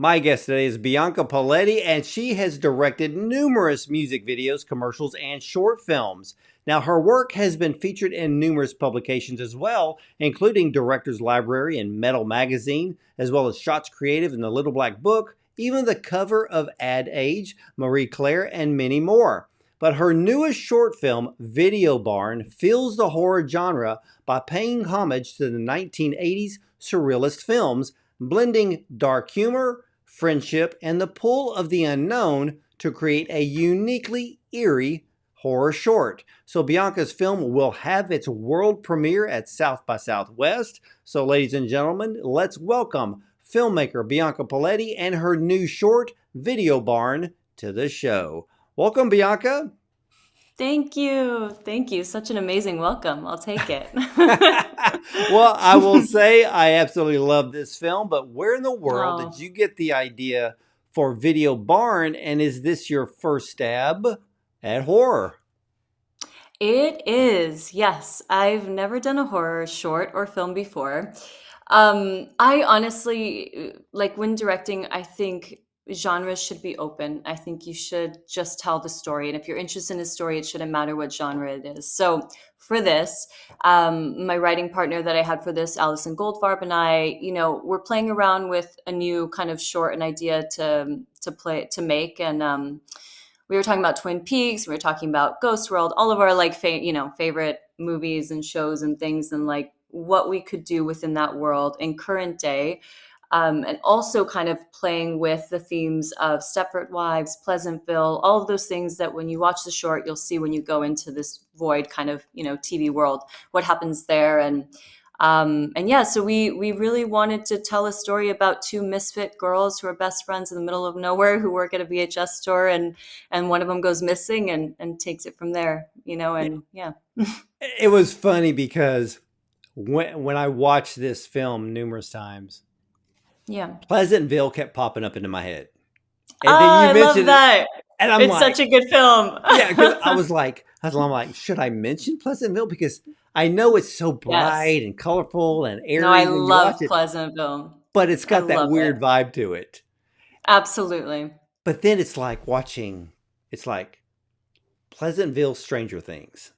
My guest today is Bianca Poletti, and she has directed numerous music videos, commercials, and short films. Now, her work has been featured in numerous publications as well, including Director's Library and Metal Magazine, as well as Shots Creative and the Little Black Book, even the cover of Ad Age, Marie Claire, and many more. But her newest short film, Video Barn, fills the horror genre by paying homage to the 1980s surrealist films, blending dark humor, friendship, and the pull of the unknown to create a uniquely eerie horror short. So Bianca's film will have its world premiere at South by Southwest. So ladies and gentlemen, let's welcome filmmaker Bianca Poletti and her new short, Video Barn, to the show. Welcome, Bianca. Thank you. Thank you. Such an amazing welcome. I'll take it. Well, I will say I absolutely love this film, but where in the world did Oh, you get the idea for Video Barn, and is this your first stab at horror? it is. Yes. I've never done a horror short or film before. I honestly, like when directing, I think genres should be open. I think you should just tell the story. And if you're interested in a story, it shouldn't matter what genre it is. So for this, my writing partner that I had for this, Allison Goldfarb, and I, we're playing around with a new kind of short, an idea to make. And we were talking about Twin Peaks, we were talking about Ghost World, all of our like favorite movies and shows and things, and like what we could do within that world in current day. And also kind of playing with the themes of Stepford Wives, Pleasantville, all of those things that when you watch the short, you'll see when you go into this void kind of, TV world, what happens there. And yeah, so we really wanted to tell a story about two misfit girls who are best friends in the middle of nowhere who work at a VHS store, and one of them goes missing and takes it from there, and yeah. It was funny because when I watched this film numerous times, Yeah. Pleasantville kept popping up into my head. Oh, And then you I love mentioned it, that. and I'm It's like, such a good film. yeah, because I'm like, should I mention Pleasantville? Because I know it's so Yes. bright and colorful and No, I airy when you watch love it, Pleasantville. but it's I got that love it. weird vibe to it. Absolutely. But then it's like Pleasantville Stranger Things.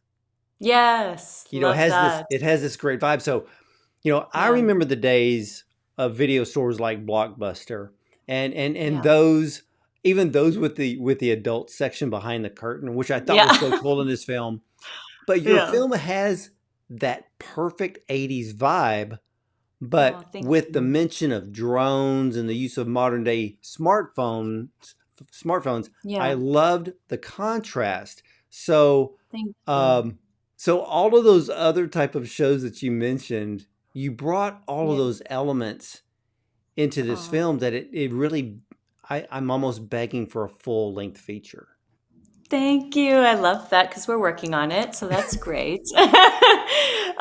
Yes. Love that. It has this great vibe. So, I Yeah. remember the days of video stores like Blockbuster and Yeah. those, even those with the adult section behind the curtain, which I thought Yeah. was so cool in this film. But your Yeah. film has that perfect 80s vibe, Oh, but thank with the you. mention of drones and the use of modern day smartphones, I Yeah. loved the contrast. So, Thank you. um, so all of those other type of shows that you mentioned, you brought all of Yeah. those elements into this Oh. film that it really, I'm almost begging for a full length feature. Thank you. I love that because we're working on it, so that's great.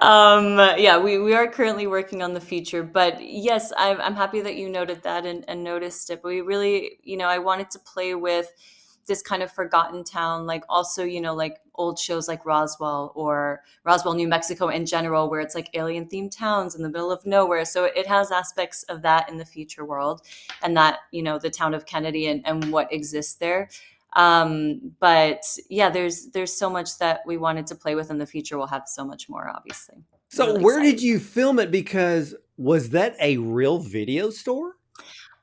Yeah, we are currently working on the feature, but yes, I'm happy that you noted that and noticed it. But we really, I wanted to play with this kind of forgotten town, like also, like old shows like Roswell or Roswell, New Mexico in general, where it's like alien themed towns in the middle of nowhere. So it has aspects of that in the future world, and that, the town of Kennedy and what exists there. But yeah, there's so much that we wanted to play with in the future. We'll have so much more, obviously. I'm So really where excited. did you film it? Because was that a real video store?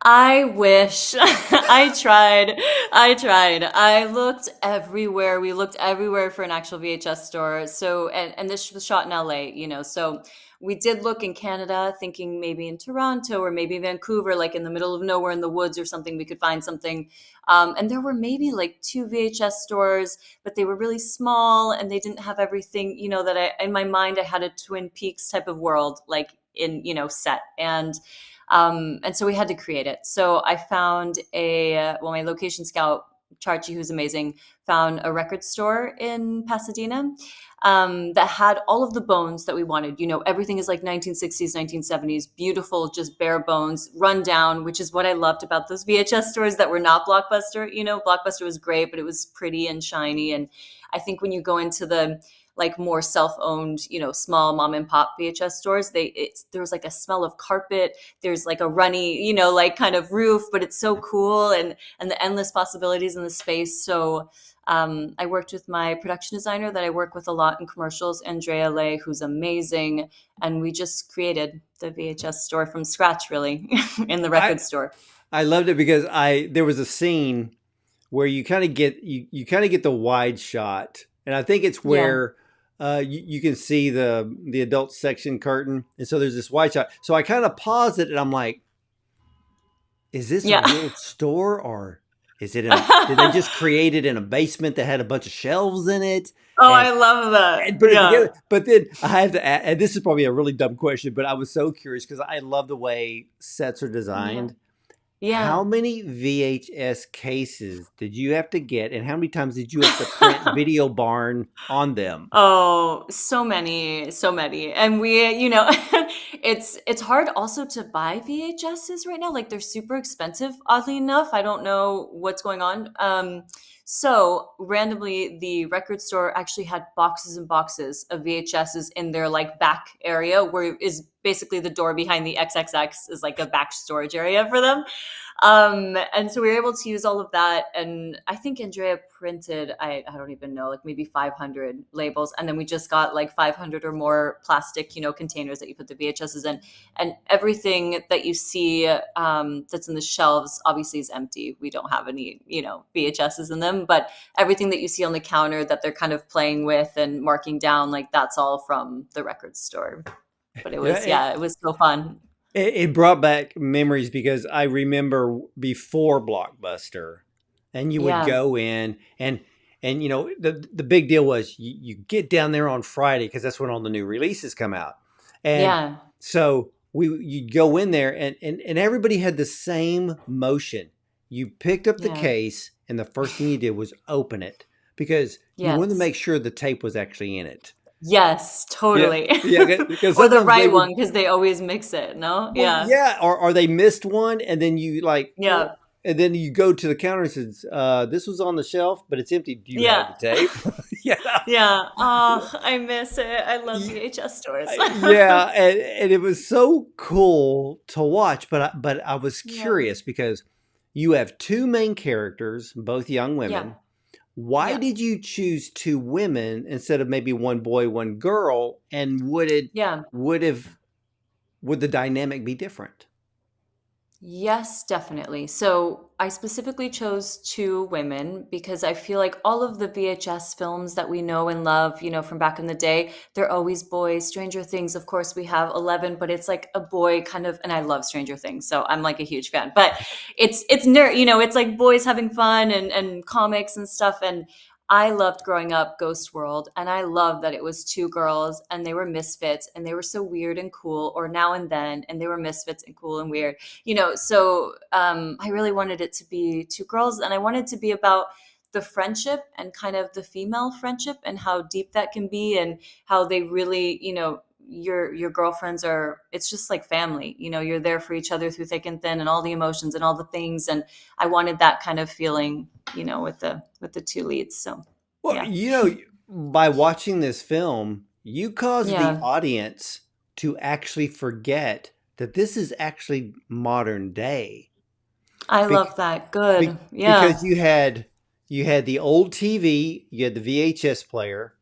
I wish. I tried. I tried. I looked everywhere. We looked everywhere for an actual VHS store. So, and this was shot in LA, so we did look in Canada, thinking maybe in Toronto or maybe Vancouver, like in the middle of nowhere in the woods or something, we could find something. And there were maybe like two VHS stores, but they were really small and they didn't have everything, that in my mind, I had a Twin Peaks type of world, like in, set. And so we had to create it. So I found my location scout, Charchi, who's amazing, found a record store in Pasadena that had all of the bones that we wanted. Everything is like 1960s, 1970s, beautiful, just bare bones, run down, which is what I loved about those VHS stores that were not Blockbuster. Blockbuster was great, but it was pretty and shiny. And I think when you go into the like more self-owned, small mom and pop VHS stores, there's like a smell of carpet. There's like a runny, like kind of roof, but it's so cool, and the endless possibilities in the space. So I worked with my production designer that I work with a lot in commercials, Andrea Lay, who's amazing. And we just created the VHS store from scratch, really, in the I record store. I loved it because I there was a scene where you kind of get the wide shot, and I think it's Yeah. where you can see the adult section curtain, and so there's this wide shot. So I kind of paused it, and I'm like, is this a Yeah. real store, or is it in a? Did they just create it in a basement that had a bunch of shelves in it? Oh, And I love that. and put it Yeah. together. But then I have to add, and this is probably a really dumb question, but I was so curious because I love the way sets are Yeah. designed. How Yeah. many VHS cases did you have to get, and how many times did you have to print Video Barn on them? Oh, so many, so many. And it's hard also to buy VHSs right now. Like they're super expensive, oddly enough. I don't know what's going on. So randomly the record store actually had boxes and boxes of VHSs in their like back area, where is basically the door behind the XXX is like a back storage area for them. And so we were able to use all of that. And I think Andrea printed, I don't even know, like maybe 500 labels. And then we just got like 500 or more plastic, containers that you put the VHSs in. And everything that you see that's in the shelves obviously is empty. We don't have any, VHSs in them. But everything that you see on the counter that they're kind of playing with and marking down, like that's all from the record store. But Yeah, it was so fun. it brought back memories because I remember before Blockbuster, and you would Yeah. go in and the big deal was you get down there on Friday because that's when all the new releases come out, and Yeah. so you'd go in there and everybody had the same motion. You picked up the Yeah. case and the first thing you did was open it because you wanted to Yes. make sure the tape was actually in it. Yes, Yeah, totally. yeah, because Or the sometimes they right would. one, because they always mix it, no? Well, Yeah. yeah, or they missed one, and then you like, Yeah. and then you go to the counter and says, "This was on the shelf, but it's empty. Do you have Yeah. the tape?" Yeah, Yeah. Oh, I miss it. I love Y- VHS stores. yeah, and it was so cool to watch. But I was Yeah. curious because you have two main characters, both young Yeah. women. Why Yeah. did you choose two women instead of maybe one boy, one girl? And Yeah. would have would the dynamic be different? Yes, definitely. So I specifically chose two women because I feel like all of the VHS films that we know and love, from back in the day, they're always boys. Stranger Things, of course, we have 11, but it's like a boy kind of, and I love Stranger Things, so I'm like a huge fan. But it's nerd, it's like boys having fun and comics and stuff. And I loved growing up Ghost World, and I loved that it was two girls and they were misfits and they were so weird and cool, or now and then, and they were misfits and cool and weird. So I really wanted it to be two girls, and I wanted to be about the friendship and kind of the female friendship and how deep that can be, and how they really, your girlfriends are, it's just like family. You're there for each other through thick and thin, and all the emotions and all the things. And I wanted that kind of feeling, with the two leads. So Well, yeah. by watching this film, you caused the Yeah, audience to actually forget that this is actually modern day. I Bec- love that. Good. because Yeah. you had the old TV, you had the VHS player.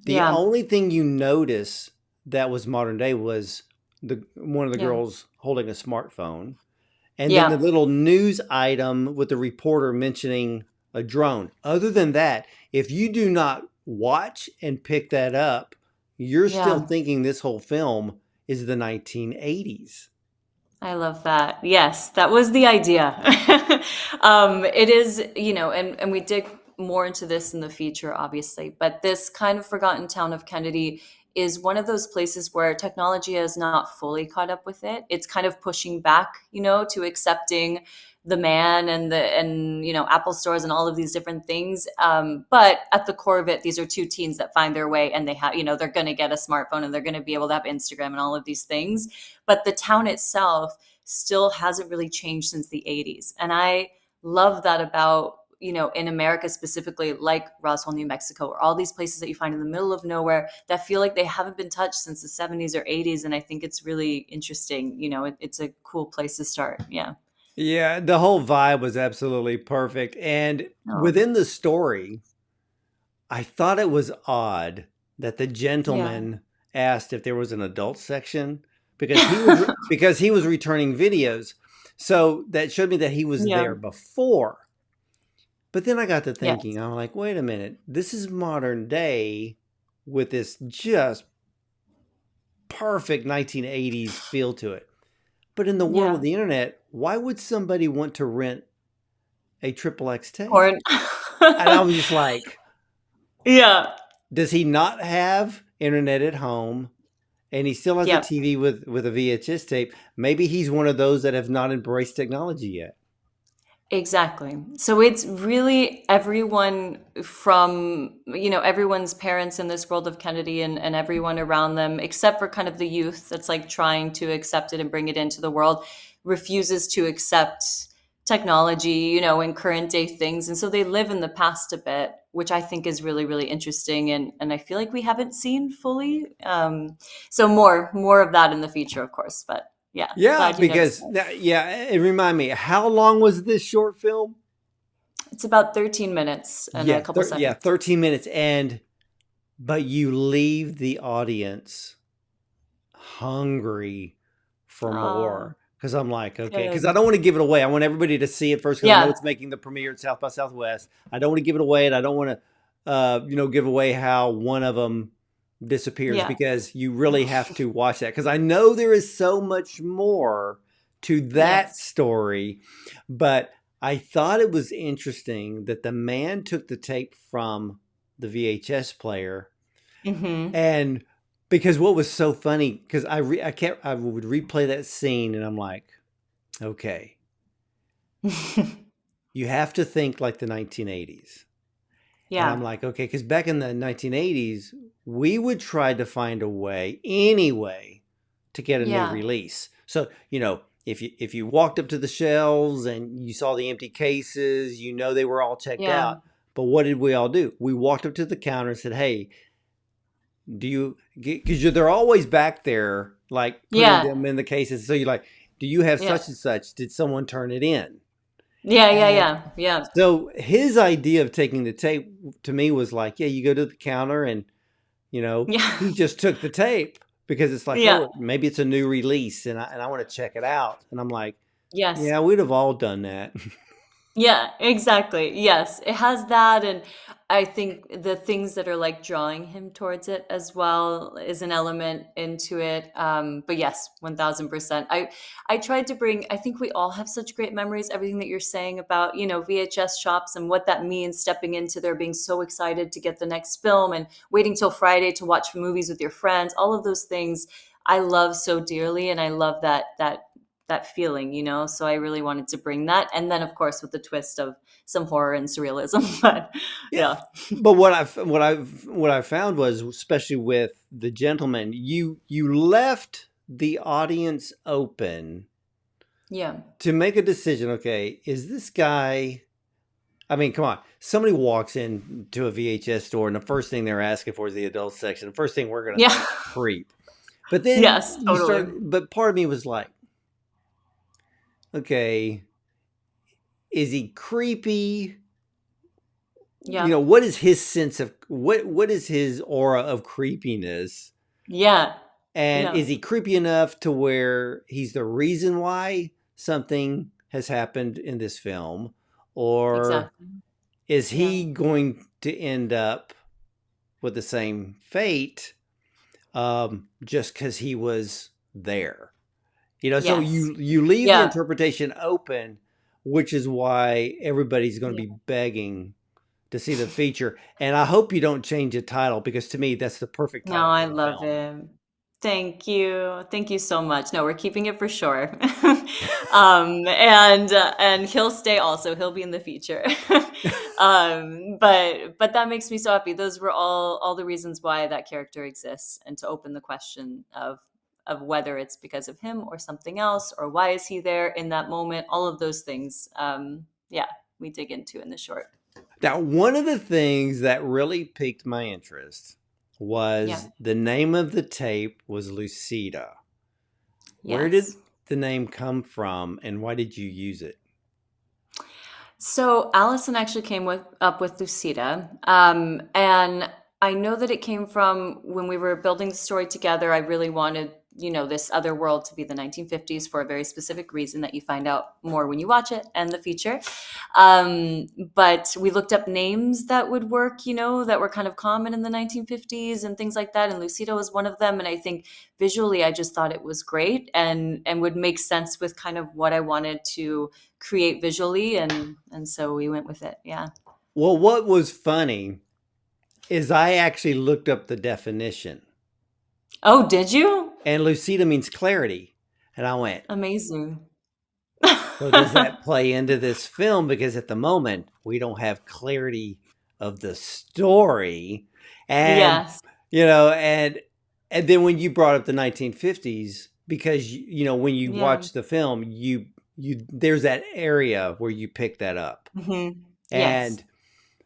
The Yeah. only thing you notice that was modern day was the one of the Yeah. girls holding a smartphone. And then the Yeah. little news item with the reporter mentioning a drone. Other than that, if you do not watch and pick that up, you're still Yeah. thinking this whole film is the 1980s. I love that. Yes, that was the idea. It is, and we dig more into this in the future, obviously, but this kind of forgotten town of Kennedy is one of those places where technology has not fully caught up with it. It's kind of pushing back, to accepting the man and Apple stores and all of these different things. But at the core of it, these are two teens that find their way, and they have, they're going to get a smartphone and they're going to be able to have Instagram and all of these things. But the town itself still hasn't really changed since the 80s. And I love that about in America specifically, like Roswell, New Mexico, or all these places that you find in the middle of nowhere that feel like they haven't been touched since the 70s or 80s. And I think it's really interesting. It's a cool place to start. Yeah. Yeah, the whole vibe was absolutely perfect. And Oh, within the story, I thought it was odd that the yeah. gentleman asked if there was an adult section because he was returning videos. So that showed me that he was Yeah. there before. But then I got to thinking, Yes. I'm like, wait a minute, this is modern day with this just perfect 1980s feel to it. But in the world of Yeah. the internet, why would somebody want to rent a triple X tape? Porn. And I was just like, Yeah. does he not have internet at home? And he still has a Yeah. TV with a VHS tape. Maybe he's one of those that have not embraced technology yet. Exactly. So it's really everyone from, everyone's parents in this world of Kennedy, and everyone around them, except for kind of the youth that's like trying to accept it and bring it into the world, refuses to accept technology, and current day things. And so they live in the past a bit, which I think is really, really interesting. And I feel like we haven't seen fully. So more of that in the future, of course. But yeah, Yeah, glad you noticed because that. yeah, it reminded me. How long was this short film? It's about 13 minutes and a Yeah, couple yeah, seconds. 13 minutes, and but you leave the audience hungry for Oh, more. Because I'm like, okay, because I good. don't want to give it away. I want everybody to see it first because I know Yeah, it's making the premiere at South by Southwest. I don't want to give it away, and I don't want to, give away how one of them disappears yeah, because you really have to watch that. Because I know there is so much more to that yes. story, but I thought it was interesting that the man took the tape from the VHS player Hmm. and because what was so funny, because I can't I would replay that scene and I'm like, okay, you have to think like the 1980s. And I'm Yeah, like, okay, because back in the 1980s, we would try to find a way, any way, to get a new yeah, release. So, if you walked up to the shelves and you saw the empty cases, they were all checked yeah, out. But what did we all do? We walked up to the counter and said, hey, do you because they're always back there like putting yeah, them in the cases, so you're like, do you have yeah, such and such, did someone turn it in? yeah, yeah, And yeah, yeah, so his idea of taking the tape to me was like, yeah, you go to the counter and yeah, he just took the tape because it's like, yeah. oh, maybe it's a new release and I want to check it out, and I'm like, Yes. yeah, we'd have all done that. Yeah, exactly. Yes, it has that, and I think the things that are like drawing him towards it as well is an element into it. But yes, 1000%. I tried to bring. I think we all have such great memories. Everything that you're saying about VHS shops and what that means, stepping into there, being so excited to get the next film, and waiting till Friday to watch movies with your friends. All of those things I love so dearly, and I love that feeling, so I really wanted to bring that, and then of course with the twist of some horror and surrealism. But Yeah, yeah. but what I found was, especially with the gentleman, you left the audience open Yeah. to make a decision. Okay, is this guy? I mean, come on. Somebody walks into a VHS store, and the first thing they're asking for is the adult section. The first thing we're gonna Yeah. think, creep. But then Yes, you totally. start. But part of me was like, okay, is he creepy? Yeah. What is his sense of what is his aura of creepiness? Yeah. And Yeah. is he creepy enough to where he's the reason why something has happened in this film? Or Exactly. is Yeah. he going to end up with the same fate just because he was there? So Yes. you leave the Yeah. interpretation open, which is why everybody's going to be Yeah. begging to see the feature. And I hope you don't change the title because to me, that's the perfect No, title I for the love film. it. Thank you. Thank you so much. No, we're keeping it for sure. And he'll stay also. He'll be in the future. But that makes me so happy. Those were all the reasons why that character exists, and to open the question of whether it's because of him or something else, or why is he there in that moment, all of those things. Yeah. we dig into in the short. Now, one of the things that really piqued my interest Yeah. was the name of the tape was Lucida. Where did Yes. the name come from and why did you use it? So Allison actually came up with Lucida, and I know that it came from when we were building the story together. I really wanted, this other world to be the 1950s for a very specific reason that you find out more when you watch it and the feature. But we looked up names that would work, that were kind of common in the 1950s and things like that. And Lucida was one of them. And I think visually, I just thought it was great and would make sense with kind of what I wanted to create visually, and so we went with it. Yeah. Well, what was funny is I actually looked up the definition, Oh, did you? and Lucida means clarity. And I went, Amazing. so does that play into this film? Because at the moment, we don't have clarity of the story. And, Yes. you know, and then when you brought up the 1950s, because when you Yeah. watch the film, you there's that area where you pick that up. Yes. And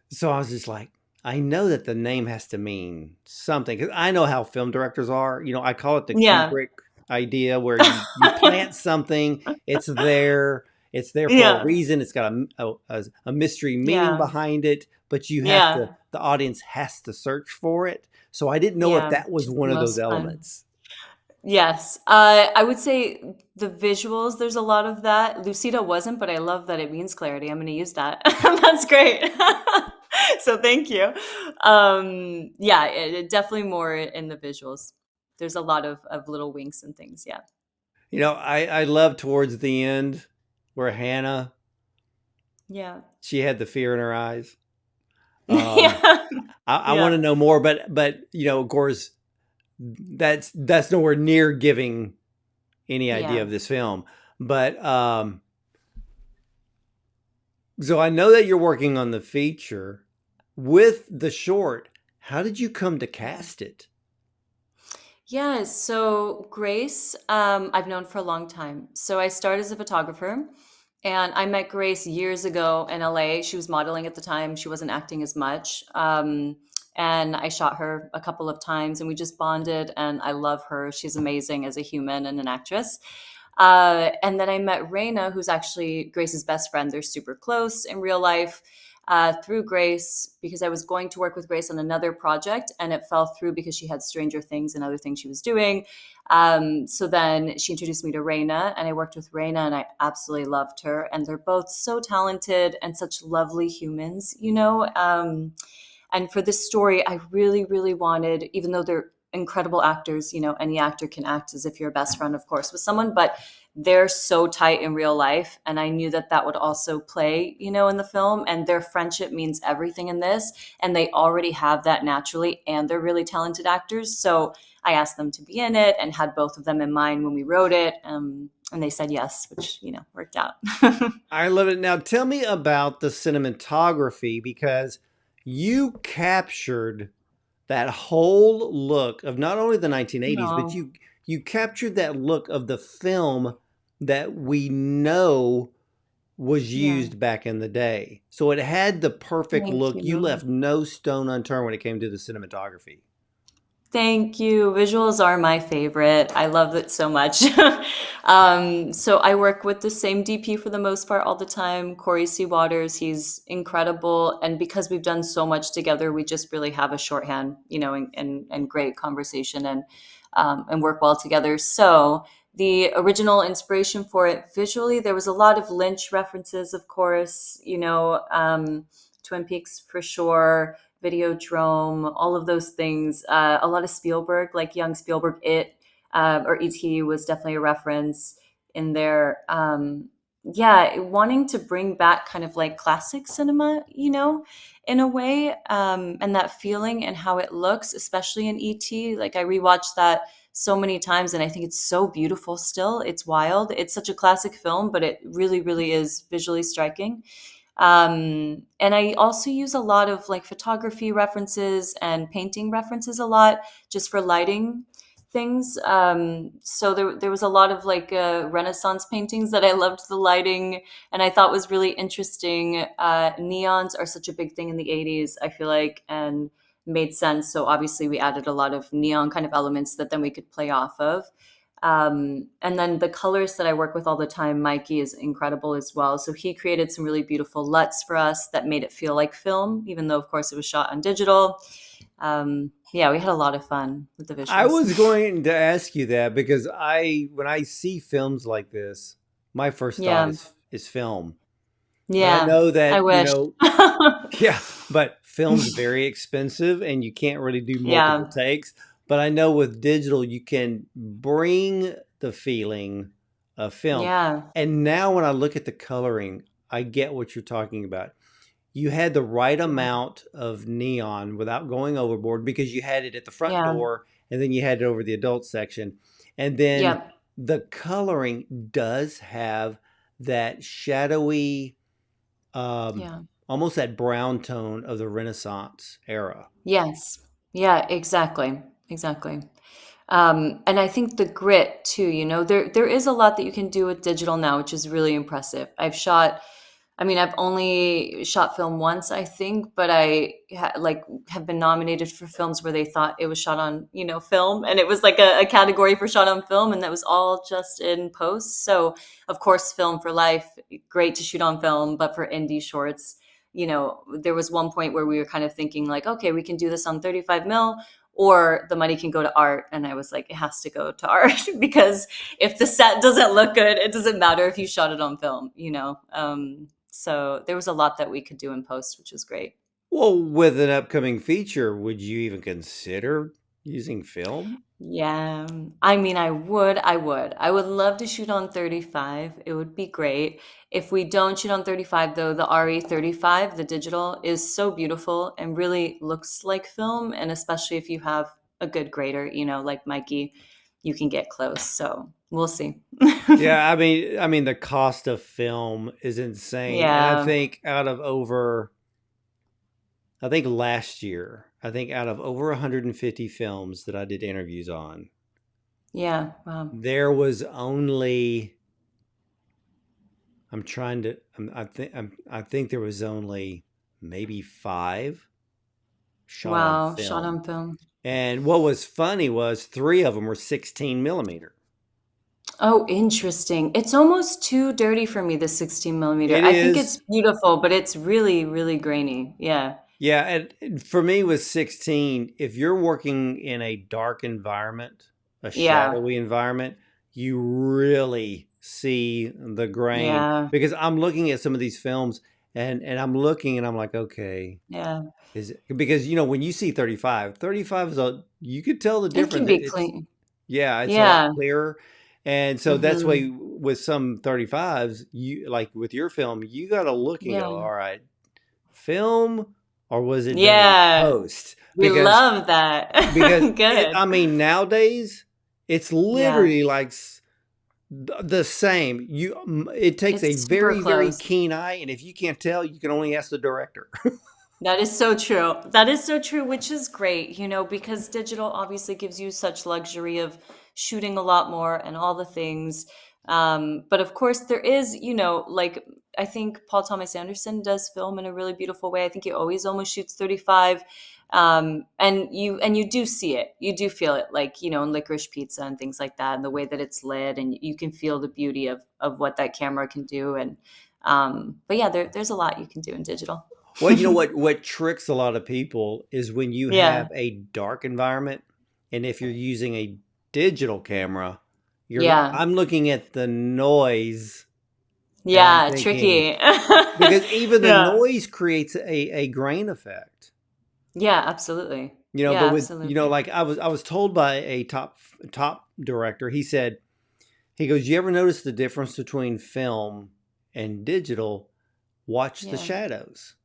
so I was just like, I know that the name has to mean something because I know how film directors are. I call it the Yeah. Kubrick idea where you plant something, it's there for a Yeah. reason. It's got a mystery meaning Yeah. behind it, but Yeah. the audience has to search for it. So I didn't know if Yeah. that Which was is the one of those most fun. elements. Yes. I would say the visuals, there's a lot of that. Lucida wasn't, but I love that it means clarity. I'm going to use that. That's great. So thank you. Yeah, it definitely more in the visuals. There's a lot of little winks and things. Yeah. I love towards the end where Hannah, Yeah. she had the fear in her eyes. Um, Yeah. I want Yeah. to know more, but of course, that's nowhere near giving any idea Yeah. of this film. But so I know that you're working on the feature with the short. How did you come to Yeah. cast it? Yeah, so Grace, I've known for a long time. So I started as a photographer, and I met Grace years ago in LA. She was modeling at the time. She wasn't acting as much. And I shot her a couple of times, and we just bonded. And I love her. She's amazing as a human and an actress. And then I met Raina, who's actually Grace's best friend. They're super close in real life. Through Grace, because I was going to work with Grace on another project and it fell through because she had Stranger Things and other things she was doing. So then she introduced me to Raina, and I worked with Raina, and I absolutely loved her. And they're both so talented and such lovely humans, and for this story, I really, really wanted, even though they're incredible actors, any actor can act as if you're a best friend, of course, with someone, but they're so tight in real life. And I knew that that would also play, in the film. And their friendship means everything in this. And they already have that naturally. And they're really talented actors. So I asked them to be in it and had both of them in mind when we wrote it. And they said yes, which, worked out. I love it. Now tell me about the cinematography because you captured that whole look of not only the 1980s, but No, you captured that look of the film that we know was yeah. used back in the day. So it had the perfect Thank look. You you. left no stone unturned when it came to the cinematography. Thank you. Visuals are my favorite. I love it so much. So I work with the same DP for the most part all the time, Corey C. Waters. He's incredible. And because we've done so much together, we just really have a shorthand, and great conversation and work well together. So the original inspiration for it visually, there was a lot of Lynch references, of course, Twin Peaks for sure, Videodrome, all of those things. A lot of Spielberg, like young Spielberg, or E.T. was definitely a reference in there. Yeah, wanting to bring back kind of like classic cinema, in a way, and that feeling and how it looks, especially in E.T. Like I rewatched that so many times, and I think it's so beautiful still. It's wild. It's such a classic film, but it really, really is visually striking. And I also use a lot of like photography references and painting references a lot just for lighting things. So there was a lot of like Renaissance paintings that I loved the lighting and I thought was really interesting. Neons are such a big thing in the 80s, I feel like, and made sense. So obviously we added a lot of neon kind of elements that then we could play off of. And then the colors that I work with all the time, Mikey is incredible as well. So he created some really beautiful LUTs for us that made it feel like film, even though, of course, it was shot on digital. Yeah, we had a lot of fun with the I visuals. was going to ask you that because when I see films like this, my first thought Yeah, is film. But I yeah, know I that, wish. yeah, but film's very expensive and you can't really do multiple Yeah, takes. But I know with digital, you can bring the feeling of film. yeah, And now when I look at the coloring, I get what you're talking about. You had the right amount of neon without going overboard because you had it at the front yeah, door and then you had it over the adult section. And then yeah, the coloring does have that shadowy, um, yeah. almost that brown tone of the Renaissance era. Yes. Yeah, exactly. Exactly. And I think the grit too, there is a lot that you can do with digital now, which is really impressive. I mean, I've only shot film once, I think, but like have been nominated for films where they thought it was shot on, film, and it was like a category for shot on film, and that was all just in post. So, of course, film for life, great to shoot on film, but for indie shorts, there was one point where we were kind of thinking like, okay, we can do this on 35 mil, or the money can go to art. And I was like, it has to go to art because if the set doesn't look good, it doesn't matter if you shot it on film. So there was a lot that we could do in post, which was great. Well, with an upcoming feature, would you even consider using film? Yeah. I mean, I would love to shoot on 35. It would be great. If we don't shoot on 35 though, the RE35, the digital is so beautiful and really looks like film. And especially if you have a good grader, like Mikey, you can get close. So we'll see. Yeah, I mean the cost of film is insane. And Yeah. I think last year, I think out of over 150 films that I did interviews on, Yeah. Wow. there was only I'm trying to I think there was only maybe 5 shot on Wow. Shot film. on film. And what was funny was 3 of them were 16 millimeter. Oh, interesting. It's almost too dirty for me, the 16 millimeter. It I think it's is. beautiful, but it's really, really grainy. Yeah. Yeah, and for me with 16, if you're working in a dark environment, a Yeah. shadowy environment, you really see the grain Yeah. because I'm looking at some of these films and I'm looking and I'm like, okay, Yeah. is it because when you see 35, 35 is a you could tell the It can difference. be It's clean. yeah, it's a lot Yeah. clearer. And so that's Hmm. why with some 35s, you like with your film, you got to look and go, Yeah. all right, film or was it done in Yeah. post? We love Because that. Good. I mean nowadays it's Yeah. literally like the same. It takes a It's super very close. keen eye, and if you can't tell, you can only ask the director. That is so true. That is so true, which is great, because digital obviously gives you such luxury of shooting a lot more and all the things. But of course, there is, like I think Paul Thomas Anderson does film in a really beautiful way. I think he always almost shoots 35. And you do see it, you do feel it, like in Licorice Pizza and things like that, and the way that it's lit, and you can feel the beauty of what that camera can do. And but yeah, there's a lot you can do in digital. Well, you know what tricks a lot of people is when you Yeah. have a dark environment, and if you're using a digital camera, Yeah. I'm looking at the noise, and I'm Yeah, thinking tricky. because even the Yeah. noise creates a grain effect. Yeah, absolutely. But Yeah, with absolutely. like I was told by a top director, he goes, "You ever notice the difference between film and digital? Watch the Yeah. shadows."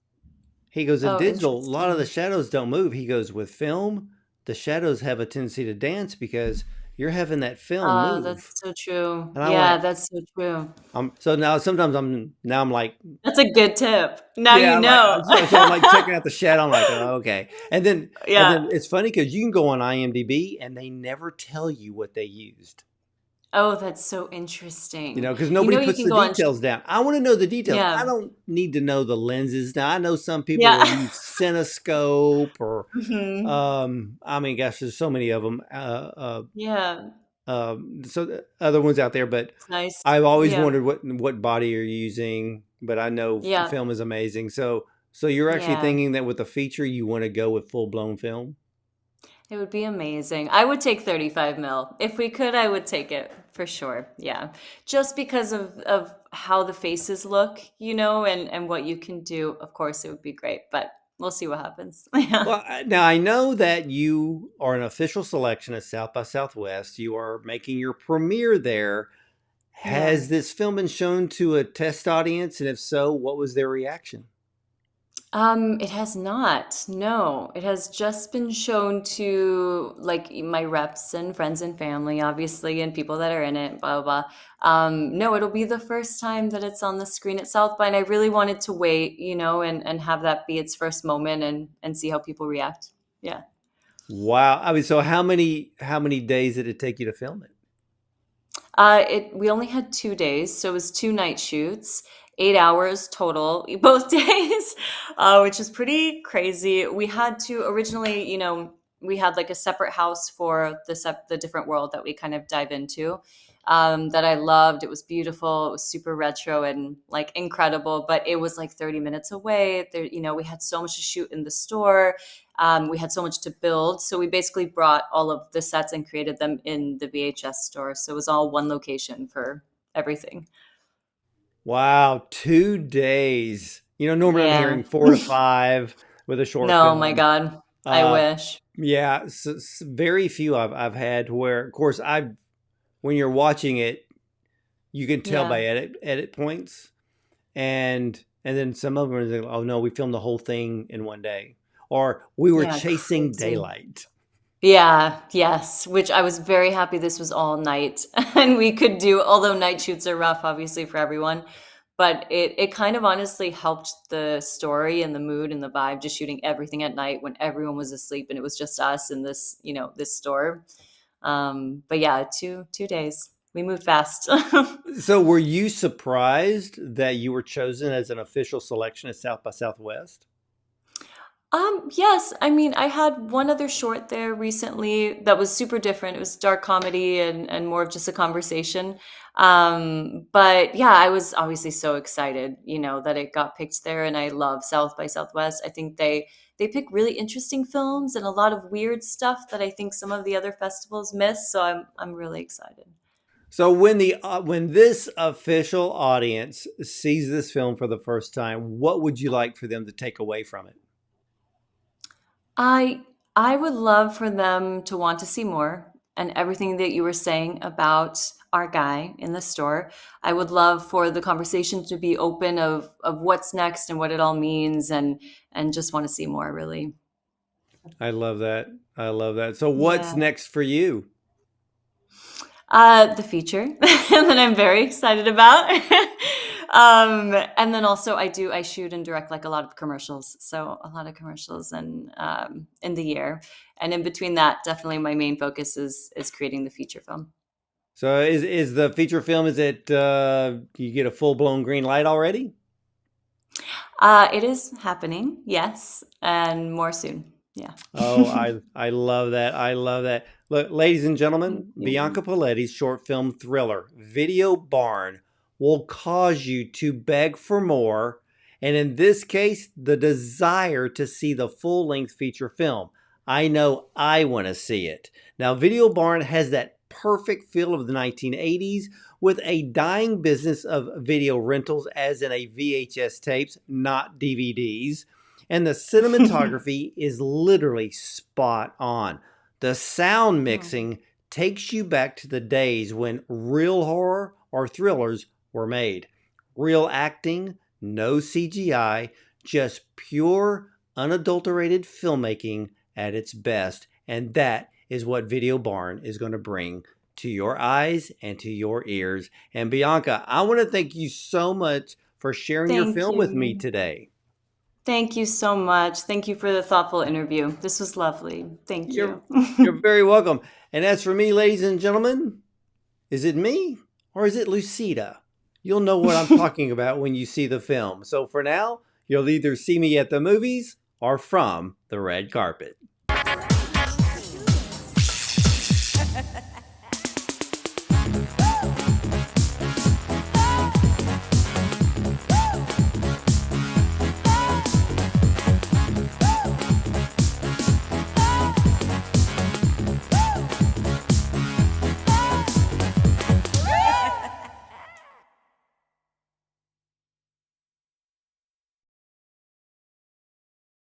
He goes, "In Oh, digital, a lot of the interesting. shadows don't move." He goes, "With film, the shadows have a tendency to dance because you're having that film Oh, that's move. so true. And I Yeah, went, that's so true. so now sometimes I'm like, That's a good tip. Now yeah, you I'm like, know. so I'm like checking out the shadow. I'm like, oh, okay. And then Yeah. it's funny because you can go on IMDb and they never tell you what they used. Oh, that's so interesting. Because You nobody know, you puts can the go on. details down. I want to know the details. I Yeah. don't need to know the lenses. Now I know some people will Yeah. use Cinescope or, hmm I mean, gosh, there's so many of them. Yeah. Other ones out there, but It's nice. I've always Yeah. wondered what body you're using. But I know Yeah. film is amazing. So you're actually Yeah. thinking that with the feature you want to go with full blown film. It would be amazing. I would take 35 mil. If we could, I would take it for sure. Yeah. Just because of how the faces look, and what you can do. Of course, it would be great, but we'll see what happens. Yeah. Well, now I know that you are an official selection at South by Southwest. You are making your premiere there. Yeah. Has this film been shown to a test audience? And if so, what was their reaction? It has not. No, it has just been shown to like my reps and friends and family, obviously, and people that are in it, blah, blah, blah. No, it'll be the first time that it's on the screen at South by, and I really wanted to wait, and have that be its first moment and see how people react. Yeah. Wow. I mean, so how many days did it take you to film it? We only had 2 days, so it was two night shoots, 8 hours total both days, which is pretty crazy. We had to originally, we had like a separate house for the different world that we kind of dive into. That I loved. It was beautiful. It was super retro and like incredible, but it was like 30 minutes away. There, we had so much to shoot in the store. We had so much to build. So we basically brought all of the sets and created them in the VHS store. So it was all one location for everything. Wow, 2 days. Normally I'm Yeah. hearing 4 to 5 with a short No, my film. God. I Uh, wish. yeah, very few I've had where, of course, when you're watching it, you can tell Yeah. by edit points, and then some of them are like, oh no, we filmed the whole thing in one day, or we were Yeah. chasing Crazy. daylight. Yeah, yes, which I was very happy this was all night and we could do, although night shoots are rough, obviously, for everyone. But it kind of honestly helped the story and the mood and the vibe, just shooting everything at night when everyone was asleep and it was just us in this store. But yeah, two days. We moved fast. So were you surprised that you were chosen as an official selection at South by Southwest? Yes. I mean, I had one other short there recently that was super different. It was dark comedy and more of just a conversation. But yeah, I was obviously so excited, that it got picked there. And I love South by Southwest. I think they pick really interesting films and a lot of weird stuff that I think some of the other festivals miss. So I'm really excited. So when this official audience sees this film for the first time, what would you like for them to take away from it? I I would love for them to want to see more and everything that you were saying about our guy in the store. I would love for the conversation to be open of what's next and what it all means and just want to see more really. I love that. I love that. So what's Yeah. next for you? The feature that I'm very excited about. And then also I shoot and direct like a lot of commercials. So a lot of commercials and in the year. And in between that, definitely my main focus is creating the feature film. So is the feature film, is it you get a full blown green light already? It is happening, yes, and more soon. Yeah. Oh, I love that. I love that. Look, ladies and Thank gentlemen, you. Bianca Poletti's short film thriller, Video Barn, will cause you to beg for more, and in this case, the desire to see the full-length feature film. I know I want to see it. Now, Video Barn has that perfect feel of the 1980s with a dying business of video rentals as in a VHS tapes, not DVDs. And the cinematography is literally spot on. The sound Oh, mixing takes you back to the days when real horror or thrillers were made. Real acting, no CGI, just pure, unadulterated filmmaking at its best. And that is what Video Barn is going to bring to your eyes and to your ears. And Bianca, I want to thank you so much for sharing your Thank film with me you. today. Thank you so much. Thank you for the thoughtful interview. This was lovely. Thank You're you. you're very welcome. And as for me, ladies and gentlemen, is it me or is it Lucida? You'll know what I'm talking about when you see the film. So for now, you'll either see me at the movies or from the red carpet.